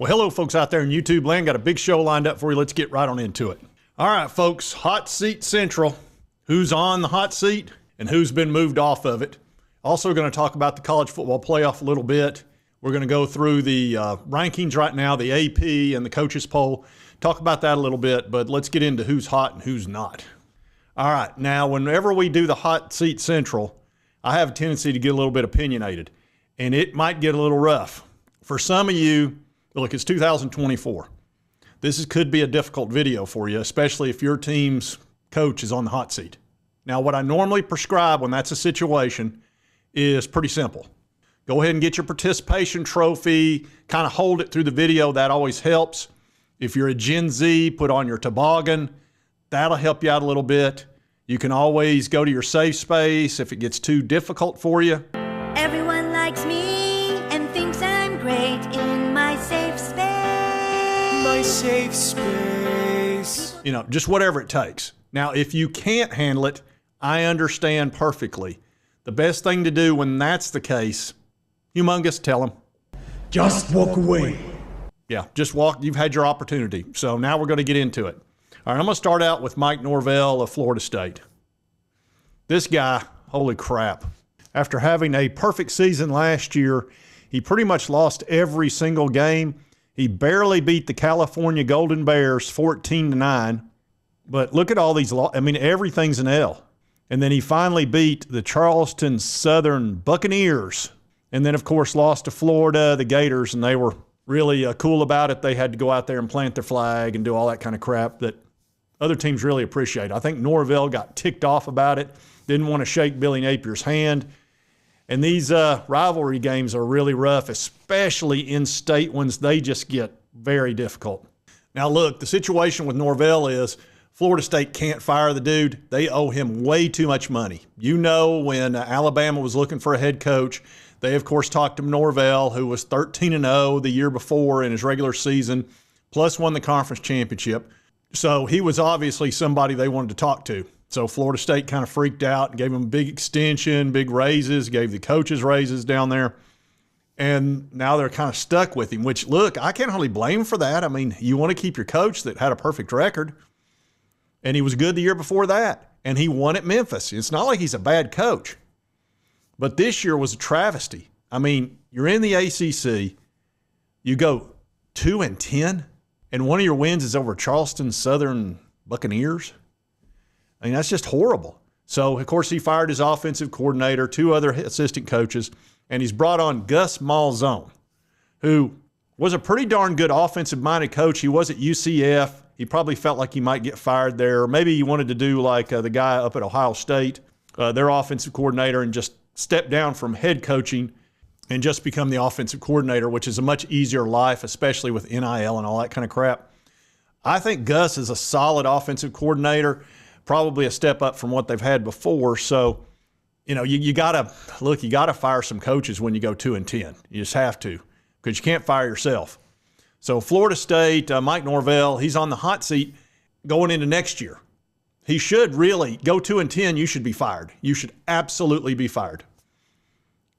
Well, hello, folks out there in YouTube land. Got a big show lined up for you. Let's get right on into it. All right, folks, Hot Seat Central. Who's on the hot seat and who's been moved off of it. Also going to talk about the college football playoff a little bit. We're going to go through the rankings right now, the AP and the coaches poll. Talk about that a little bit, but let's get into who's hot and who's not. All right, now whenever we do the Hot Seat Central, I have a tendency to get a little bit opinionated, and it might get a little rough. For some of you, look, it's 2024. Could be a difficult video for you, especially if your team's coach is on the hot seat. Now, what I normally prescribe when that's a situation is pretty simple. Go ahead and get your participation trophy, kind of hold it through the video. That always helps. If you're a Gen Z, put on your toboggan. That'll help you out a little bit. You can always go to your safe space if it gets too difficult for you. Everyone likes me and thinks I'm great in my safe space. My safe space. You know, just whatever it takes. Now, if you can't handle it, I understand perfectly. The best thing to do when that's the case, humongous, tell them. Just walk away. Yeah, just walk. You've had your opportunity. So now we're going to get into it. All right, I'm going to start out with Mike Norvell of Florida State. This guy, holy crap. After having a perfect season last year, he pretty much lost every single game. He barely beat the California Golden Bears 14-9. But look at all these, everything's an L. And then he finally beat the Charleston Southern Buccaneers. And then, of course, lost to Florida, the Gators, and they were really cool about it. They had to go out there and plant their flag and do all that kind of crap that other teams really appreciate. I think Norvell got ticked off about it, didn't want to shake Billy Napier's hand. And these rivalry games are really rough, especially in-state ones. They just get very difficult. Now, look, the situation with Norvell is Florida State can't fire the dude. They owe him way too much money. You know, when Alabama was looking for a head coach, they, of course, talked to Norvell, who was 13-0 the year before in his regular season, plus won the conference championship. So he was obviously somebody they wanted to talk to. So Florida State kind of freaked out and gave him a big extension, big raises, gave the coaches raises down there. And now they're kind of stuck with him, which, look, I can't hardly blame him for that. I mean, you want to keep your coach that had a perfect record. And he was good the year before that. And he won at Memphis. It's not like he's a bad coach. But this year was a travesty. I mean, you're in the ACC. You go 2-10, and one of your wins is over Charleston Southern Buccaneers. I mean, that's just horrible. So, of course, he fired his offensive coordinator, 2 other assistant coaches, and he's brought on Gus Malzahn, who was a pretty darn good offensive-minded coach. He was at UCF. He probably felt like he might get fired there. Or maybe he wanted to do like the guy up at Ohio State, their offensive coordinator, and just step down from head coaching and just become the offensive coordinator, which is a much easier life, especially with NIL and all that kind of crap. I think Gus is a solid offensive coordinator, probably a step up from what they've had before. So, you know, you got to fire some coaches when you go 2-10. You just have to, because you can't fire yourself. So Florida State, Mike Norvell, he's on the hot seat going into next year. He should really go 2-10. You should be fired. You should absolutely be fired.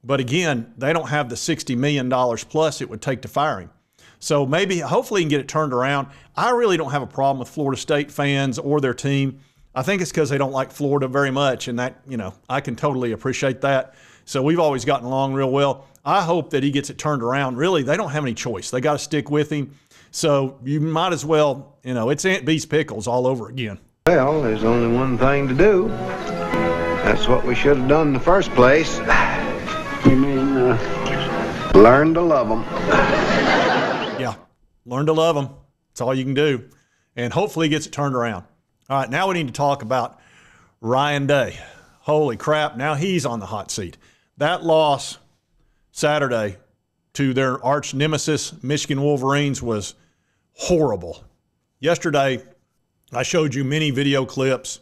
But again, they don't have the $60 million plus it would take to fire him. So hopefully he can get it turned around. I really don't have a problem with Florida State fans or their team. I think it's because they don't like Florida very much, and that, you know, I can totally appreciate that. So we've always gotten along real well. I hope that he gets it turned around. Really, they don't have any choice. They got to stick with him. So you might as well, you know, it's Aunt Bee's pickles all over again. Well, there's only one thing to do. That's what we should have done in the first place. You mean, learn to love them. Yeah, learn to love them. That's all you can do. And hopefully he gets it turned around. All right, now we need to talk about Ryan Day. Holy crap, now he's on the hot seat. That loss Saturday to their arch nemesis, Michigan Wolverines, was horrible. Yesterday, I showed you many video clips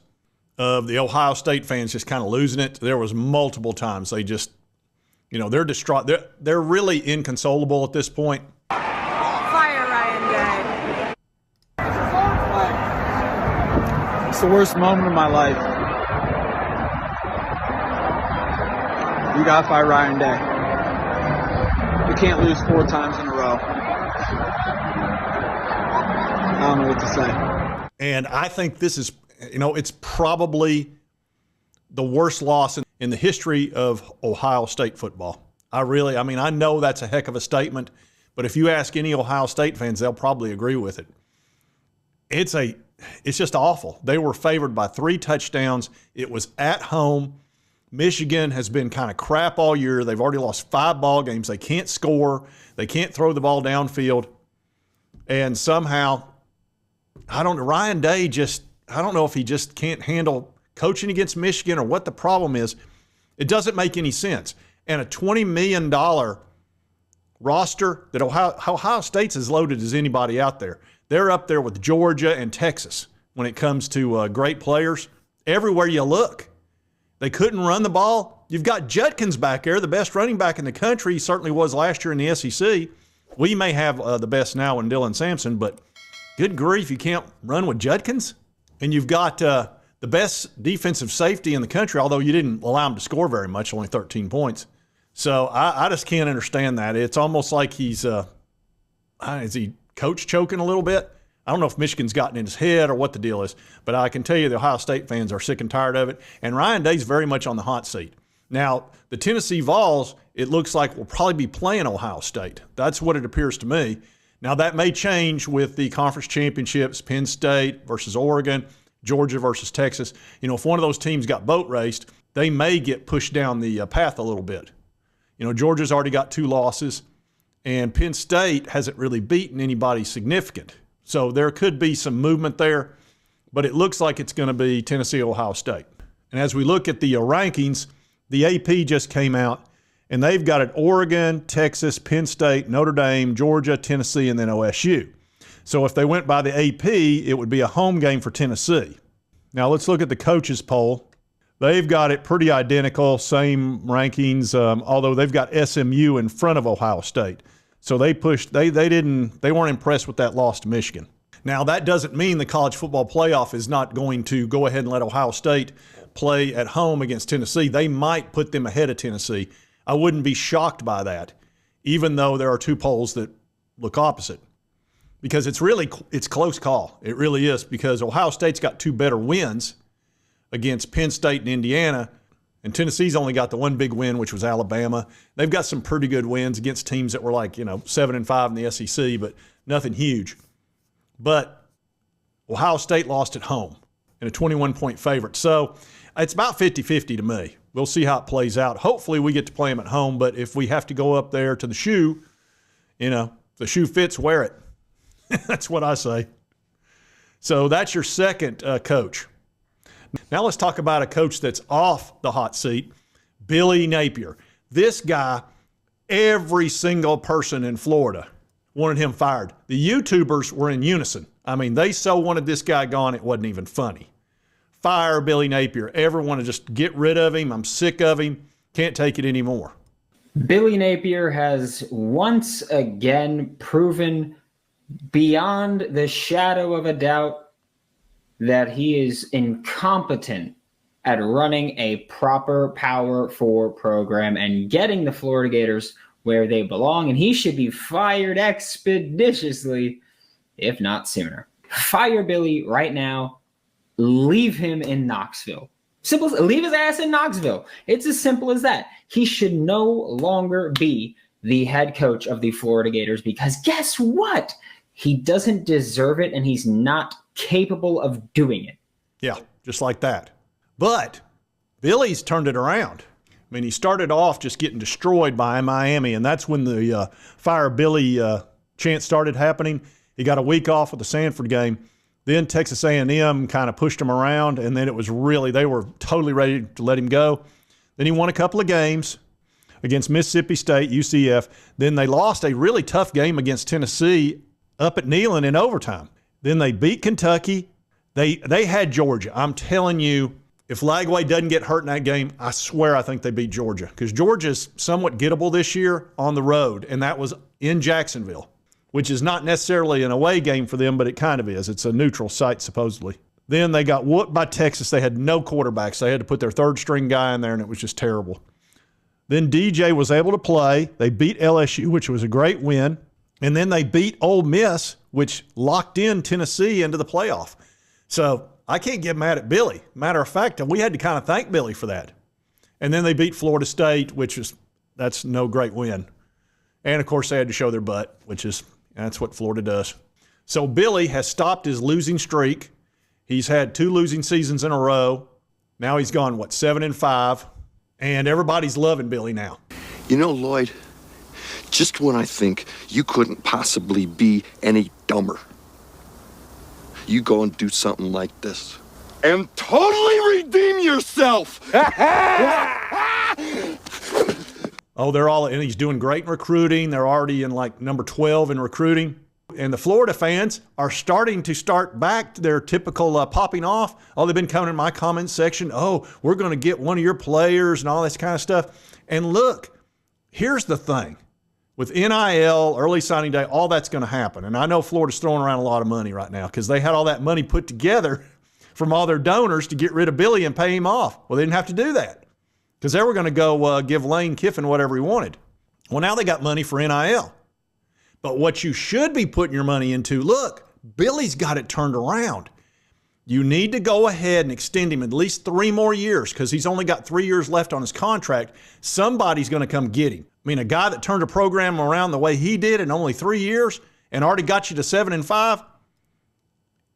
of the Ohio State fans just kind of losing it. There was multiple times they just, you know, they're distraught. They're really inconsolable at this point. Fire Ryan Day. It's the worst moment of my life. You got to fire Ryan Day. You can't lose 4 times in a row. what to say. And I think this is, it's probably the worst loss in the history of Ohio State football. I know that's a heck of a statement, but if you ask any Ohio State fans, they'll probably agree with it. It's just awful. They were favored by 3 touchdowns. It was at home. Michigan has been kind of crap all year. They've already lost 5 ball games. They can't score. They can't throw the ball downfield. And somehow, Ryan Day I don't know if he just can't handle coaching against Michigan or what the problem is. It doesn't make any sense. And a $20 million roster that Ohio State's as loaded as anybody out there. They're up there with Georgia and Texas when it comes to great players. Everywhere you look, they couldn't run the ball. You've got Judkins back there, the best running back in the country. He certainly was last year in the SEC. We may have the best now in Dylan Sampson, but good grief, you can't run with Judkins. And you've got the best defensive safety in the country, although you didn't allow him to score very much, only 13 points. So I just can't understand that. It's almost like is he coach choking a little bit? I don't know if Michigan's gotten in his head or what the deal is, but I can tell you the Ohio State fans are sick and tired of it. And Ryan Day's very much on the hot seat. Now, the Tennessee Vols, it looks like will probably be playing Ohio State. That's what it appears to me. Now, that may change with the conference championships, Penn State versus Oregon, Georgia versus Texas. If one of those teams got boat raced, they may get pushed down the path a little bit. Georgia's already got 2 losses, and Penn State hasn't really beaten anybody significant. So there could be some movement there, but it looks like it's going to be Tennessee, Ohio State. And as we look at the rankings, the AP just came out, and they've got it Oregon, Texas, Penn State, Notre Dame, Georgia, Tennessee, and then OSU. So if they went by the AP, it would be a home game for Tennessee. Now let's look at the coaches poll. They've got it pretty identical, same rankings, although they've got SMU in front of Ohio State. So they weren't impressed with that loss to Michigan. Now that doesn't mean the college football playoff is not going to go ahead and let Ohio State play at home against Tennessee. They might put them ahead of Tennessee. I wouldn't be shocked by that, even though there are 2 polls that look opposite. Because it's close call. It really is, because Ohio State's got 2 better wins against Penn State and Indiana, and Tennessee's only got the 1 big win, which was Alabama. They've got some pretty good wins against teams that were 7-5 in the SEC, but nothing huge. But Ohio State lost at home and a 21-point favorite. So it's about 50-50 to me. We'll see how it plays out. Hopefully we get to play them at home, but if we have to go up there to the shoe, the shoe fits, wear it. That's what I say. So that's your second coach. Now let's talk about a coach that's off the hot seat, Billy Napier. This guy, every single person in Florida wanted him fired. The YouTubers were in unison. They so wanted this guy gone, it wasn't even funny. Fire Billy Napier. Everyone to just get rid of him. I'm sick of him. Can't take it anymore. Billy Napier has once again proven beyond the shadow of a doubt that he is incompetent at running a proper Power 4 program and getting the Florida Gators where they belong, and he should be fired expeditiously, if not sooner. Fire Billy right now. Leave him in Knoxville. Leave his ass in Knoxville. It's as simple as that. He should no longer be the head coach of the Florida Gators, because guess what? He doesn't deserve it, and he's not capable of doing it. Yeah, just like that. But Billy's turned it around. He started off just getting destroyed by Miami, and that's when the Fire Billy chant started happening. He got a week off with the Sanford game. Then Texas A&M kind of pushed him around, and then they were totally ready to let him go. Then he won a couple of games against Mississippi State, UCF. Then they lost a really tough game against Tennessee up at Neyland in overtime. Then they beat Kentucky. They had Georgia. I'm telling you, if Lagway doesn't get hurt in that game, I swear I think they beat Georgia, because Georgia's somewhat gettable this year on the road, and that was in Jacksonville, which is not necessarily an away game for them, but it kind of is. It's a neutral site, supposedly. Then they got whooped by Texas. They had no quarterbacks. They had to put their 3rd-string guy in there, and it was just terrible. Then DJ was able to play. They beat LSU, which was a great win. And then they beat Ole Miss, which locked in Tennessee into the playoff. So I can't get mad at Billy. Matter of fact, we had to kind of thank Billy for that. And then they beat Florida State, that's no great win. And, of course, they had to show their butt, that's what Florida does. So Billy has stopped his losing streak. He's had 2 losing seasons in a row. Now he's gone, 7-5. And everybody's loving Billy now. You know, Lloyd, just when I think you couldn't possibly be any dumber, you go and do something like this and totally redeem yourself. Oh, and he's doing great in recruiting. They're already in number 12 in recruiting. And the Florida fans are starting to start back to their typical popping off. Oh, they've been coming in my comment section. Oh, we're going to get one of your players and all this kind of stuff. And look, here's the thing. With NIL, early signing day, all that's going to happen. And I know Florida's throwing around a lot of money right now because they had all that money put together from all their donors to get rid of Billy and pay him off. Well, they didn't have to do that because they were going to go give Lane Kiffin whatever he wanted. Well, now they got money for NIL. But what you should be putting your money into, look, Billy's got it turned around. You need to go ahead and extend him at least 3 more years because he's only got 3 years left on his contract. Somebody's going to come get him. I mean, a guy that turned a program around the way he did in only 3 years and already got you to 7-5,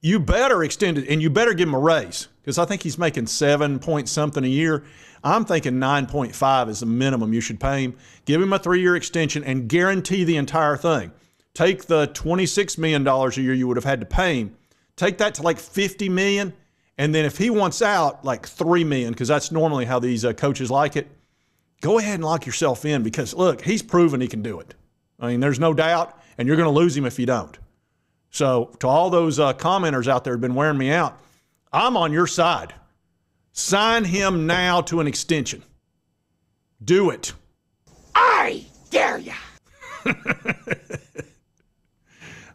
you better extend it and you better give him a raise because I think he's making 7 point something a year. I'm thinking 9.5 is the minimum you should pay him. Give him a 3-year extension and guarantee the entire thing. Take the $26 million a year you would have had to pay him, take that to $50 million, and then if he wants out, $3 million, because that's normally how these coaches like it, go ahead and lock yourself in because, look, he's proven he can do it. I mean, there's no doubt, and you're going to lose him if you don't. So to all those commenters out there who have been wearing me out, I'm on your side. Sign him now to an extension. Do it. I dare ya.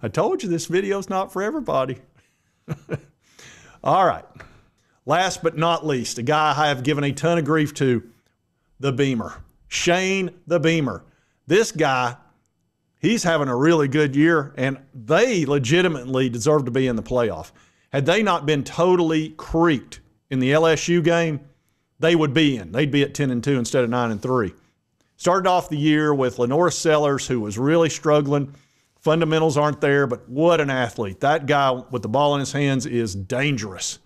I told you this video's not for everybody. All right. Last but not least, a guy I have given a ton of grief to, the Beamer. Shane the Beamer. This guy, he's having a really good year, and they legitimately deserve to be in the playoff. Had they not been totally creaked in the LSU game, they would be in. They'd be at 10-2 instead of 9-3. Started off the year with Lenore Sellers, who was really struggling. Fundamentals aren't there, but what an athlete. That guy with the ball in his hands is dangerous.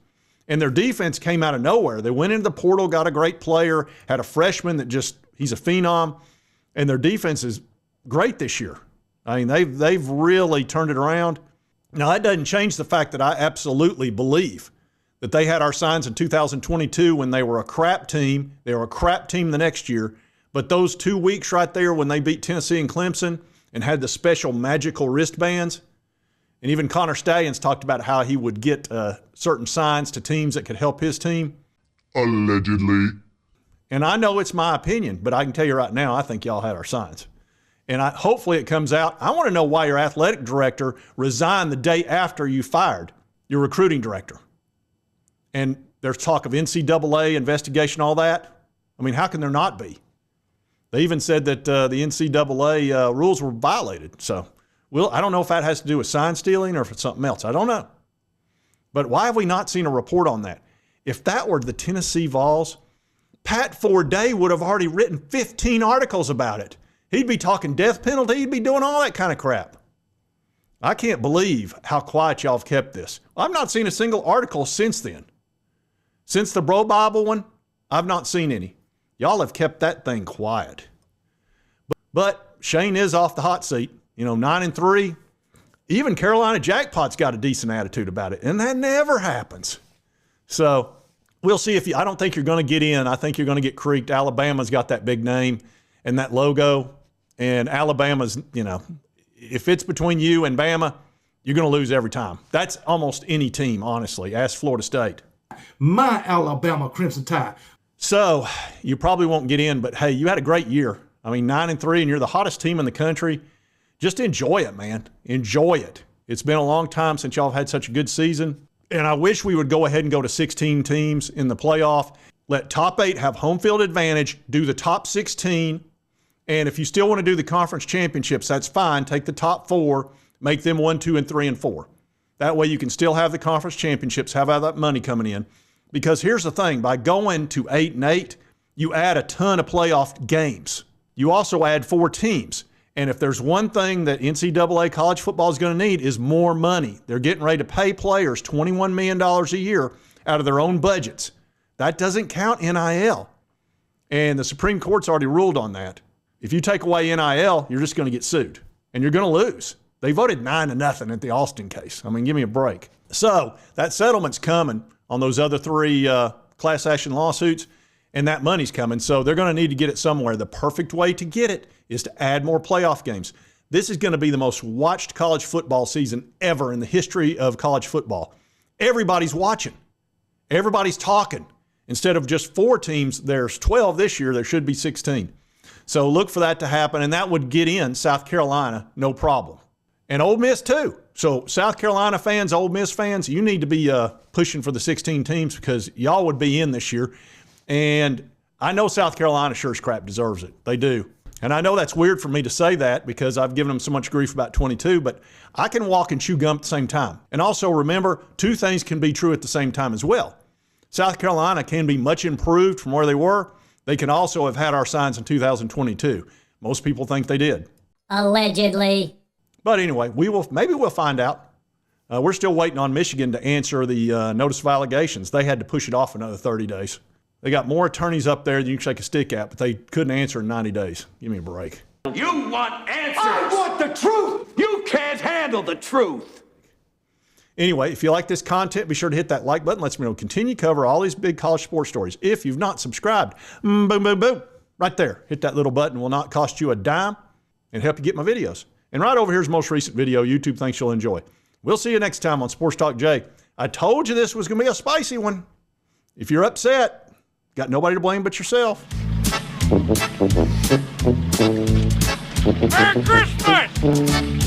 And their defense came out of nowhere. They went into the portal, got a great player, had a freshman that he's a phenom, and their defense is great this year. I mean, they've really turned it around. Now, that doesn't change the fact that I absolutely believe that they had our signs in 2022 when they were a crap team. They were a crap team the next year. But those 2 weeks right there when they beat Tennessee and Clemson and had the special magical wristbands, and even Connor Stallions talked about how he would get certain signs to teams that could help his team. Allegedly. And I know it's my opinion, but I can tell you right now, I think y'all had our signs. And hopefully it comes out. I want to know why your athletic director resigned the day after you fired your recruiting director. And there's talk of NCAA investigation, all that. I mean, how can there not be? They even said that the NCAA rules were violated. So I don't know if that has to do with sign stealing or if it's something else. I don't know. But why have we not seen a report on that? If that were the Tennessee Vols, Pat Forday would have already written 15 articles about it. He'd be talking death penalty. He'd be doing all that kind of crap. I can't believe how quiet y'all have kept this. I've not seen a single article since then. Since the Bro Bible one, I've not seen any. Y'all have kept that thing quiet. But Shane is off the hot seat. 9-3. Even Carolina Jackpot's got a decent attitude about it, and that never happens. So we'll see I don't think you're going to get in. I think you're going to get creaked. Alabama's got that big name and that logo. And Alabama's, if it's between you and Bama, you're going to lose every time. That's almost any team, honestly. Ask Florida State. My Alabama Crimson Tide. So you probably won't get in, but hey, you had a great year. I mean, 9-3, and you're the hottest team in the country. Just enjoy it, man. Enjoy it. It's been a long time since y'all have had such a good season. And I wish we would go ahead and go to 16 teams in the playoff. Let top 8 have home field advantage. Do the top 16. And if you still want to do the conference championships, that's fine. Take the top 4, make them 1, 2, and 3, and 4. That way you can still have the conference championships, have all that money coming in. Because here's the thing, by going to 8 and 8, you add a ton of playoff games. You also add 4 teams. And if there's one thing that NCAA college football is going to need is more money. They're getting ready to pay players $21 million a year out of their own budgets. That doesn't count NIL. And the Supreme Court's already ruled on that. If you take away NIL, you're just going to get sued. And you're going to lose. They voted 9-0 at the Austin case. I mean, give me a break. So that settlement's coming on those other 3 class action lawsuits, and that money's coming. So they're going to need to get it somewhere. The perfect way to get it is to add more playoff games. This is going to be the most watched college football season ever in the history of college football. Everybody's watching. Everybody's talking. Instead of just 4 teams, there's 12 this year. There should be 16. So look for that to happen, and that would get in South Carolina, no problem. And Ole Miss too. So South Carolina fans, Ole Miss fans, you need to be pushing for the 16 teams because y'all would be in this year. And I know South Carolina sure as crap deserves it. They do. And I know that's weird for me to say that because I've given them so much grief about 22, but I can walk and chew gum at the same time. And also remember, 2 things can be true at the same time as well. South Carolina can be much improved from where they were. They can also have had our signs in 2022. Most people think they did. Allegedly. But anyway, maybe we'll find out. We're still waiting on Michigan to answer the notice of allegations. They had to push it off another 30 days. They got more attorneys up there than you can shake a stick at, but they couldn't answer in 90 days. Give me a break. You want answers! I want the truth! You can't handle the truth! Anyway, if you like this content, be sure to hit that like button. Let's continue to cover all these big college sports stories. If you've not subscribed, boom, boom, boom, right there. Hit that little button. It will not cost you a dime and help you get my videos. And right over here's the most recent video YouTube thinks you'll enjoy. We'll see you next time on Sports Talk Jay. I told you this was going to be a spicy one. If you're upset, got nobody to blame but yourself. Merry Christmas!